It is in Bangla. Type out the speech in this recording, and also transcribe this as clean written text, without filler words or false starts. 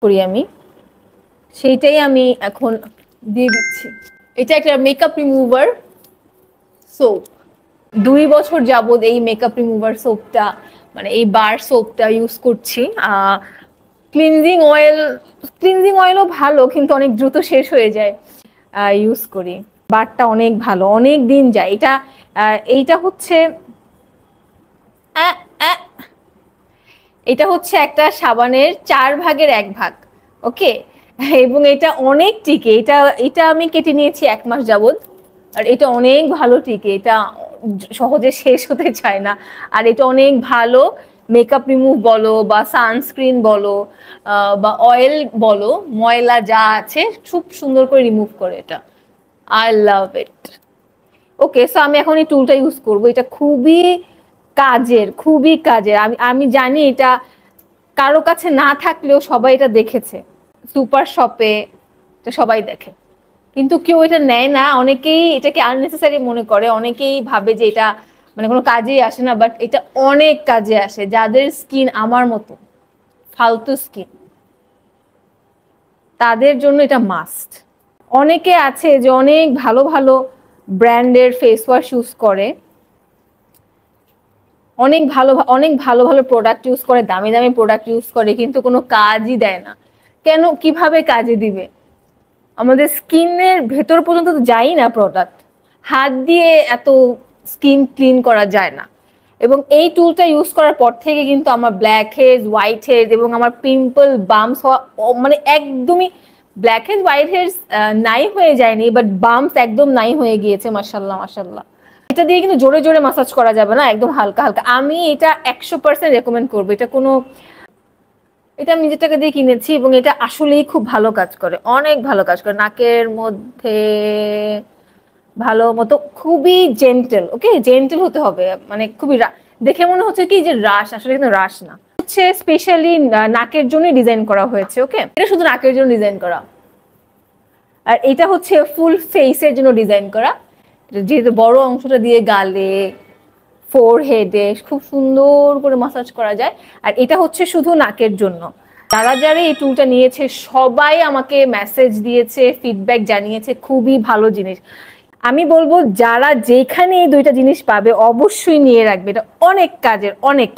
করি আমি, সেইটাই আমি এখন দিয়ে দিচ্ছি। এটা একটা মেকআপ রিমুভার সোপ। 2 বছর যাবত এই মেকআপ রিমুভার সোপটা, মানে এই বার সোপটা ইউজ করছি। ক্লিনজিং অয়েলও ভালো, কিন্তু অনেক দ্রুত শেষ হয়ে যায় ইউজ করি। বারটা অনেক ভালো, অনেক দিন যায়। এইটা হচ্ছে এটা হচ্ছে একটা সাবানের 4 ভাগের 1 ভাগ, ওকে। এবং এটা অনেক টিকে। এটা আমি কেটে নিয়েছি 1 মাস যাবত, আর এটা অনেক ভালো টিকে। এটা সহজে শেষ হতে চায় না। আর এটা অনেক ভালো মেকআপ রিমুভ বলো বা সানস্ক্রিন বলো বা অয়েল বলো, ময়লা যা আছে খুব সুন্দর করে রিমুভ করে এটা। I love it. Okay, so আমি এখন এই টুলটা ইউজ করব। এটা খুবই কাজের। আমি জানি এটা কারো কাছে না থাকলেও সবাই এটা দেখেছে, সুপার শপে তো সবাই দেখে, কিন্তু কেউ এটা নেয় না। অনেকেই এটাকে আননেসেসারি মনে করে, অনেকেই ভাবে যে এটা মানে কোনো কাজেই আসে না, বাট এটা অনেক কাজে আসে। যাদের স্কিন আমার মতো ফালতু স্কিন, তাদের জন্য এটা মাস্ট। অনেকে আছে যে অনেক ভালো ভালো ব্র্যান্ডের ফেস ওয়াশ ইউজ করে, অনেক ভালো ভালো প্রোডাক্ট ইউজ করে, দামি দামি প্রোডাক্ট ইউজ করে, কিন্তু কোনো কাজই দেয় না। কেন? কিভাবে কাজে দিবে? আমাদের স্কিনের ভেতর পর্যন্ত তো যাই না প্রোডাক্ট। হাত দিয়ে এত স্কিন ক্লিন করা যায় না। এবং এই টুলটা ইউজ করার পর থেকে কিন্তু আমার ব্ল্যাক হেডস, হোয়াইট হেডস এবং আমার পিম্পল, বাম্পস হওয়া মানে একদমই, ব্ল্যাক হেডস, হোয়াইট হেডস নাই হয়ে যায়নি, বাট বাম্পস একদম নাই হয়ে গিয়েছে। মাশাল্লাহ মাশাল্লাহ। এটা দিয়ে কিন্তু জোরে জোরে মাসাজ করা যাবে না, একদম হালকা হালকা। আমি এটা 100% রেকমেন্ড করবো। এটা আমি নিজের টাকা দিয়ে কিনেছি এবং এটা আসলেই খুব ভালো কাজ করে, অনেক ভালো কাজ করে নাকের মধ্যে। ভালো মতো, খুবই জেন্টেল, ওকে, জেন্টেল হতে হবে। মানে খুবই দেখে মনে হচ্ছে কি যে রাশ, আসলে কিন্তু রাশ না, হচ্ছে স্পেশালি নাকের জন্য ডিজাইন করা হয়েছে, ওকে। এটা শুধু নাকের জন্য ডিজাইন করা, আর এটা হচ্ছে ফুল ফেসের জন্য ডিজাইন করা, যেহেতু বড় অংশটা দিয়ে গালে, ফোরহেডে খুব সুন্দর করে মাসাজ করা যায়। আর এটা হচ্ছে শুধু নাকের জন্য। যারা যারা এই টুলটা নিয়েছে সবাই আমাকে মেসেজ দিয়েছে, ফিডব্যাক জানিয়েছে, খুবই ভালো জিনিস। আমি বলবো যারা যেখানে এই 2টা জিনিস পাবে অবশ্যই নিয়ে রাখবে, এটা অনেক কাজের, অনেক।